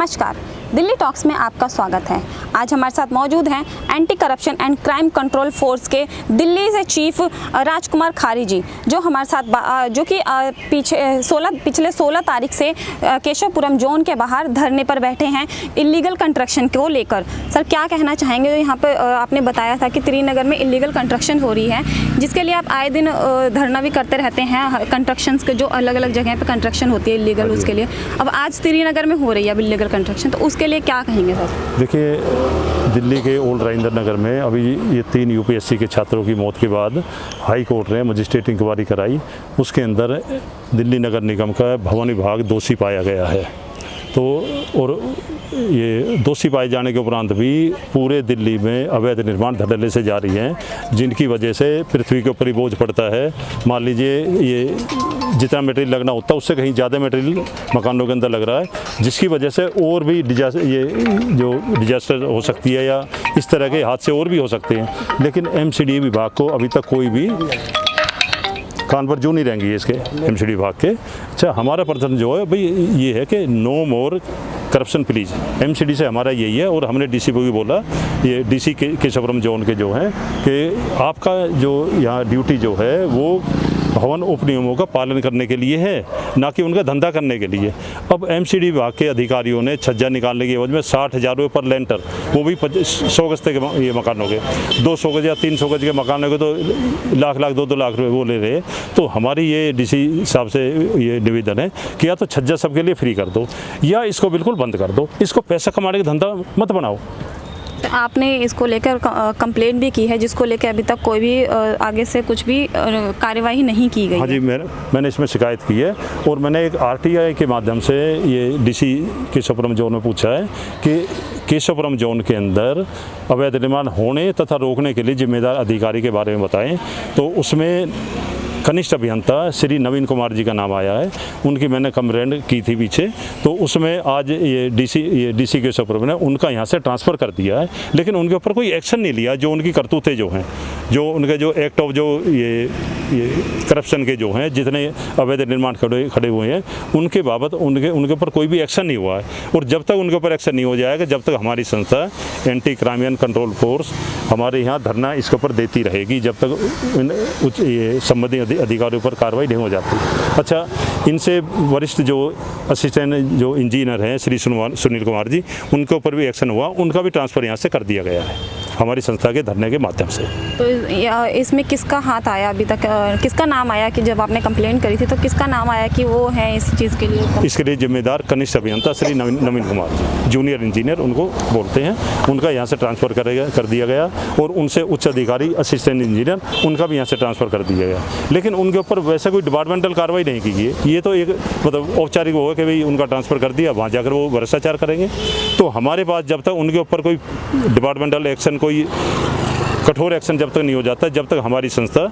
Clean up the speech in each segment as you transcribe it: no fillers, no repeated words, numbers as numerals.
नमस्कार, दिल्ली टॉक्स में आपका स्वागत है। आज हमारे साथ मौजूद हैं anti corruption and crime control force के दिल्ली से चीफ राजकुमार खारी जी, जो हमारे साथ जो कि पिछले 16 तारीख से केशवपुरम जोन के बाहर धरने पर बैठे हैं इलीगल कंस्ट्रक्शन को लेकर। सर, क्या कहना चाहेंगे? यहाँ पर आपने बताया था कि त्रिनगर में इलीगल कंस्ट्रक्शन हो रही है, जिसके लिए आप आए दिन धरना भी करते रहते हैं। कंस्ट्रक्शन के जो अलग अलग जगह पर कंस्ट्रक्शन होती है इलीगल, उसके लिए अब आज त्रिनगर में हो रही है अब इलीगल कंस्ट्रक्शन, तो उसके लिए क्या कहेंगे सर? देखिए, दिल्ली के ओल्ड राजेंद्र नगर में अभी ये 3 यूपीएससी के छात्रों की मौत के बाद हाई कोर्ट ने मजिस्ट्रेट इंक्वायरी कराई। उसके अंदर दिल्ली नगर निगम का भवन विभाग दोषी पाया गया है। तो और ये दोषी पाए जाने के उपरांत भी पूरे दिल्ली में अवैध निर्माण धड़ल्ले से जारी हैं, जिनकी वजह से पृथ्वी के ऊपर ही बोझ पड़ता है। मान लीजिए, ये जितना मटेरियल लगना होता है उससे कहीं ज़्यादा मटेरियल मकानों के अंदर लग रहा है, जिसकी वजह से और भी डिजास्टर हो सकती है या इस तरह के हादसे और भी हो सकते हैं। लेकिन एमसीडी विभाग को अभी तक कोई भी कान पर जू नहीं रहेंगी इसके एमसीडी विभाग के। अच्छा, हमारा प्रश्न जो है भाई ये है कि no more corruption please. MCD से हमारा यही है, और हमने डीसी को भी बोला, ये डीसी के केशवपुरम जोन के जो हैं, कि आपका जो यहाँ ड्यूटी जो है वो भवन उपनियमों का पालन करने के लिए है, ना कि उनका धंधा करने के लिए। अब एमसीडी विभाग के अधिकारियों ने छज्जा निकालने की एवज में 60,000 रुपये पर लेंटर, वो भी 100 गज के ये मकानों के, 200 गज या 300 गज के मकानों के तो लाख 2-2 लाख रुपये वो ले रहे। तो हमारी ये डीसी साहब से ये निवेदन है कि या तो छज्जा सबके लिए फ्री कर दो या इसको बिल्कुल बंद कर दो। इसको पैसा कमाने का धंधा मत बनाओ। आपने इसको लेकर कंप्लेंट भी की है, जिसको लेकर अभी तक कोई भी आगे से कुछ भी कार्यवाही नहीं की गई? हाँ जी, मैंने इसमें शिकायत की है, और मैंने एक आरटीआई के माध्यम से ये डीसी केशवपुरम जोन में पूछा है कि केशवपुरम जोन के अंदर अवैध निर्माण होने तथा रोकने के लिए जिम्मेदार अधिकारी के बारे में बताएं। तो उसमें कनिष्ठ अभियंता श्री नवीन कुमार जी का नाम आया है। उनकी मैंने कंप्लेंट की थी पीछे, तो उसमें आज ये डीसी केशवपुरम ने उनका यहाँ से ट्रांसफ़र कर दिया है, लेकिन उनके ऊपर कोई एक्शन नहीं लिया। जो उनकी करतूतें जो हैं, जो उनके जो एक्ट ऑफ जो ये करप्शन के जो हैं, जितने अवैध निर्माण खड़े हुए हैं, उनके बाबत उनके ऊपर कोई भी एक्शन नहीं हुआ है। और जब तक उनके ऊपर एक्शन नहीं हो जाएगा, जब तक हमारी संस्था anti crime and control force हमारे यहाँ धरना इसके ऊपर देती रहेगी, जब तक ये संबंधित अधिकारियों पर कार्रवाई नहीं हो जाती। अच्छा, इनसे वरिष्ठ जो असिस्टेंट जो इंजीनियर हैं श्री सुनील कुमार जी, उनके ऊपर भी एक्शन हुआ, उनका भी ट्रांसफ़र यहाँ से कर दिया गया है हमारी संस्था के धरने के माध्यम से। तो इसमें किसका हाथ आया अभी तक? किसका नाम आया कि जब आपने कंप्लेंट करी थी तो किसका नाम आया कि वो है इस चीज़ के लिए? इसके लिए जिम्मेदार कनिष्ठ अभियंता श्री नवीन कुमार, जूनियर इंजीनियर उनको बोलते हैं, उनका यहाँ से ट्रांसफ़र कर दिया गया, और उनसे उच्च अधिकारी असिस्टेंट इंजीनियर, उनका भी यहाँ से ट्रांसफ़र कर दिया गया। लेकिन उनके ऊपर वैसे कोई डिपार्टमेंटल कार्रवाई नहीं की गई। ये तो एक मतलब औपचारिक वो है कि भाई उनका ट्रांसफ़र कर दिया, वहाँ जाकर वो भ्रष्टाचार करेंगे। तो हमारे पास जब तक उनके ऊपर कोई डिपार्टमेंटल एक्शन, कोई कठोर एक्शन जब तक नहीं हो जाता, जब तक हमारी संस्था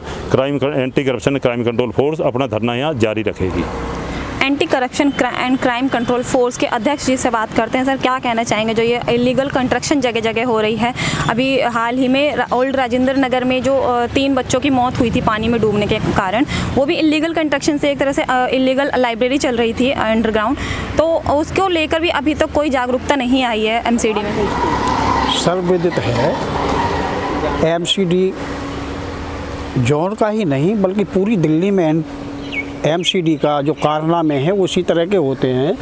anti corruption crime control force अपना धरना यहाँ जारी रखेगी। Anti corruption and crime control force के अध्यक्ष जी से बात करते हैं। सर, क्या कहना चाहेंगे जो ये इलीगल कंस्ट्रक्शन जगह जगह हो रही है? अभी हाल ही में ओल्ड राजेंद्र नगर में जो 3 बच्चों की मौत हुई थी पानी में डूबने के कारण, वो भी इलीगल कंस्ट्रक्शन से, एक तरह से इलीगल लाइब्रेरी चल रही थी अंडरग्राउंड, तो उसको लेकर भी अभी तक कोई जागरूकता नहीं आई है एमसीडी में। सर्वविदित है, एमसीडी जोन का ही नहीं बल्कि पूरी दिल्ली में एमसीडी का जो कारनामे हैं वो उसी तरह के होते हैं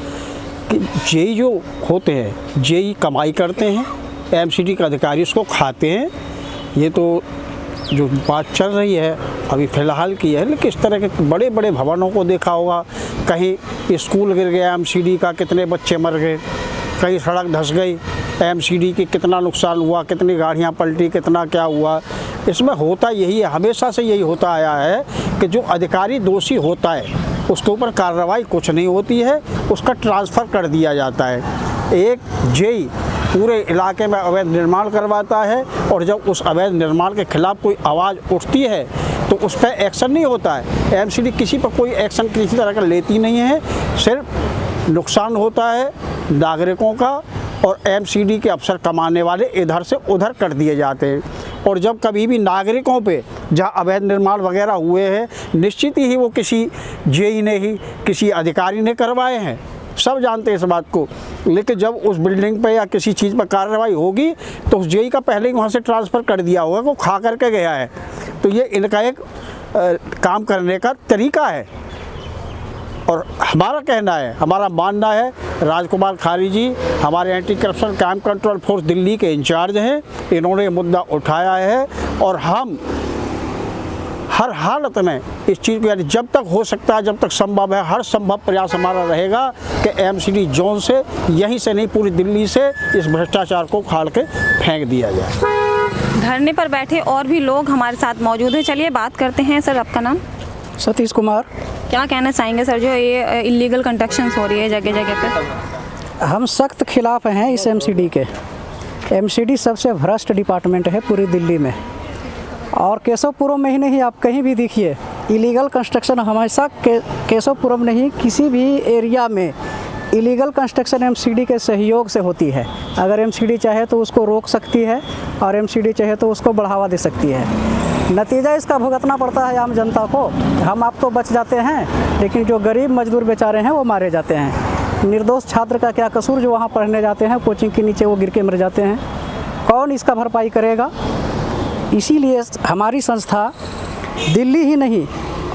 कि जेई जो होते हैं, जेई कमाई करते हैं, एमसीडी का अधिकारी उसको खाते हैं। ये तो जो बात चल रही है अभी फ़िलहाल की है, लेकिन इस तरह के बड़े बड़े भवनों को देखा होगा, कहीं स्कूल गिर गया एमसीडी का, कितने बच्चे मर गए, कहीं सड़क धंस गई, एमसीडी की कितना नुकसान हुआ, कितनी गाड़ियाँ पलटी, कितना क्या हुआ। इसमें होता यही है, हमेशा से यही होता आया है कि जो अधिकारी दोषी होता है उसके ऊपर कार्रवाई कुछ नहीं होती है, उसका ट्रांसफ़र कर दिया जाता है। एक जेई पूरे इलाके में अवैध निर्माण करवाता है, और जब उस अवैध निर्माण के खिलाफ कोई आवाज़ उठती है तो उस पर एक्शन नहीं होता है। एमसीडी किसी पर कोई एक्शन किसी तरह का लेती नहीं है, सिर्फ नुकसान होता है नागरिकों का, और एमसीडी के अफसर कमाने वाले इधर से उधर कर दिए जाते हैं। और जब कभी भी नागरिकों पे जहाँ अवैध निर्माण वगैरह हुए हैं, निश्चित ही वो किसी जेई ने ही, किसी अधिकारी ने करवाए हैं, सब जानते हैं इस बात को। लेकिन जब उस बिल्डिंग पे या किसी चीज़ पर कार्रवाई होगी तो उस जेई का पहले ही वहाँ से ट्रांसफ़र कर दिया होगा, वो खा करके गया है। तो ये इनका एक काम करने का तरीका है। और हमारा कहना है, हमारा मानना है, राजकुमार खारी जी हमारे anti corruption crime control force Delhi के इंचार्ज हैं। इन्होंने ये मुद्दा उठाया है और हम हर हालत में इस चीज़ को, यानी जब तक हो सकता है, जब तक संभव है, हर संभव प्रयास हमारा रहेगा कि एमसीडी जोन से, यहीं से नहीं पूरी दिल्ली से इस भ्रष्टाचार को उखाड़ के फेंक दिया जाए। धरने पर बैठे और भी लोग हमारे साथ मौजूद हैं, चलिए बात करते हैं। सर, आपका नाम? सतीश कुमार। क्या कहना चाहेंगे सर, जो ये इलीगल कंस्ट्रक्शंस हो रही है जगह जगह पे? हम सख्त खिलाफ हैं इस एमसीडी के। एमसीडी सबसे भ्रष्ट डिपार्टमेंट है पूरी दिल्ली में, और केशवपुरम में ही नहीं, आप कहीं भी देखिए इलीगल कंस्ट्रक्शन हमेशा केशवपुरम नहीं, किसी भी एरिया में इलीगल कंस्ट्रक्शन एमसीडी के सहयोग से होती है। अगर एमसीडी चाहे तो उसको रोक सकती है और एमसीडी चाहे तो उसको बढ़ावा दे सकती है। नतीजा इसका भुगतना पड़ता है आम जनता को। हम आप तो बच जाते हैं, लेकिन जो गरीब मजदूर बेचारे हैं वो मारे जाते हैं। निर्दोष छात्र का क्या कसूर, जो वहाँ पढ़ने जाते हैं कोचिंग के नीचे, वो गिर के मर जाते हैं। कौन इसका भरपाई करेगा? इसीलिए हमारी संस्था दिल्ली ही नहीं,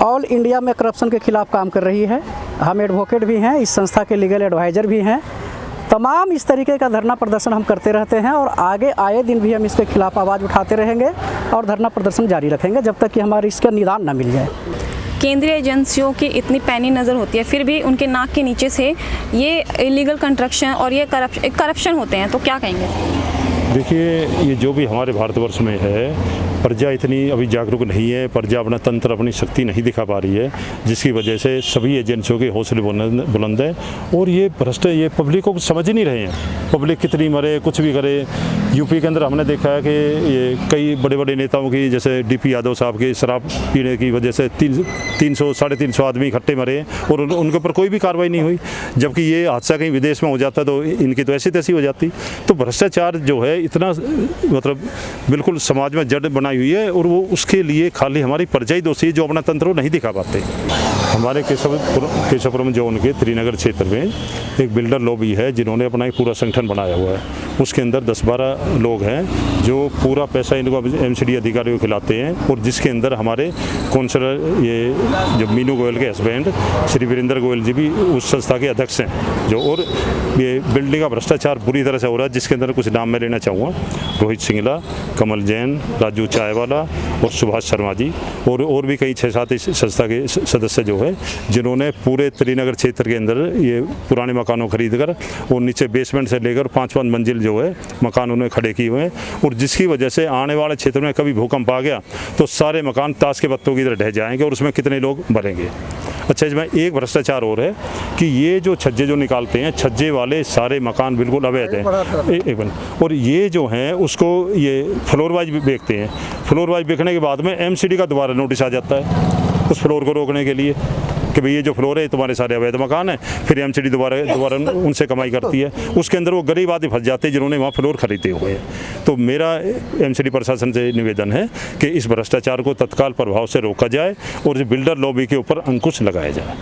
ऑल इंडिया में करप्शन के खिलाफ काम कर रही है। हम एडवोकेट भी हैं, इस संस्था के लीगल एडवाइज़र भी हैं। तमाम इस तरीके का धरना प्रदर्शन हम करते रहते हैं और आगे आए दिन भी हम इसके खिलाफ आवाज़ उठाते रहेंगे और धरना प्रदर्शन जारी रखेंगे जब तक कि हमारी इसका निदान ना मिल जाए। केंद्रीय एजेंसियों की इतनी पैनी नज़र होती है, फिर भी उनके नाक के नीचे से ये इलीगल कंस्ट्रक्शन और ये करप्शन होते हैं, तो क्या कहेंगे? देखिए, ये जो भी हमारे भारतवर्ष में है, प्रजा इतनी अभी जागरूक नहीं है, प्रजा अपना तंत्र, अपनी शक्ति नहीं दिखा पा रही है, जिसकी वजह से सभी एजेंसियों के हौसले बुलंद है और ये भ्रष्ट, ये पब्लिक को समझ ही नहीं रहे हैं। पब्लिक कितनी मरे, कुछ भी करे। यूपी के अंदर हमने देखा है कि ये कई बड़े बड़े नेताओं की, जैसे डीपी यादव साहब के शराब पीने की वजह से 300 साढ़े 300 आदमी इकट्ठे मरे और उनके ऊपर कोई भी कार्रवाई नहीं हुई। जबकि ये हादसा कहीं विदेश में हो जाता तो इनकी तो ऐसी तैसी हो जाती। तो भ्रष्टाचार जो है इतना, मतलब बिल्कुल समाज में जड़ बनाई हुई है और वो उसके लिए खाली हमारी प्रजा ही दोषी है जो अपना तंत्र नहीं दिखा पाते। हमारे केशवपुरम जोन के त्रिनगर क्षेत्र में एक बिल्डर लॉबी है जिन्होंने अपना एक पूरा संगठन बनाया हुआ है। उसके अंदर 10-12 लोग हैं जो पूरा पैसा इनको एमसीडी अधिकारियों को खिलाते हैं और जिसके अंदर हमारे काउंसलर, ये जो मीनू गोयल के हस्बैंड श्री वीरेंद्र गोयल जी भी उस संस्था के अध्यक्ष हैं जो। और ये बिल्डिंग का भ्रष्टाचार बुरी तरह से हो रहा है, जिसके अंदर कुछ नाम मैं लेना चाहूँगा। रोहित सिंगला, कमल जैन, राजू चायवाला और सुभाष शर्मा जी और भी कई 6-7 इस संस्था के सदस्य जो है, जिन्होंने पूरे त्रिनगर क्षेत्र के अंदर ये पुराने मकानों खरीद कर और नीचे बेसमेंट से लेकर 5-5 मंजिल जो है मकान उन्होंने खड़े किए हुए हैं। और जिसकी वजह से आने वाले क्षेत्र में कभी भूकंप आ गया तो सारे मकान ताश के पत्तों की तरह ढह जाएंगे और उसमें कितने लोग मरेंगे। अच्छा, इसमें एक भ्रष्टाचार और है कि ये जो छज्जे जो निकालते हैं, छज्जे वाले सारे मकान बिल्कुल अवैध हैं। और ये जो हैं उसको ये फ्लोर वाइज बेचते हैं। फ्लोर वाइज बेचने के बाद में एमसीडी का दोबारा नोटिस आ जाता है उस फ्लोर को रोकने के लिए कि भाई ये जो फ्लोर है तुम्हारे सारे अवैध मकान है। फिर एमसीडी दोबारा उनसे कमाई करती है। उसके अंदर वो गरीब आदमी फंस जाते हैं जिन्होंने वहाँ फ्लोर खरीदे हुए हैं। तो मेरा एमसीडी प्रशासन से निवेदन है कि इस भ्रष्टाचार को तत्काल प्रभाव से रोका जाए और बिल्डर लॉबी के ऊपर अंकुश लगाया जाए।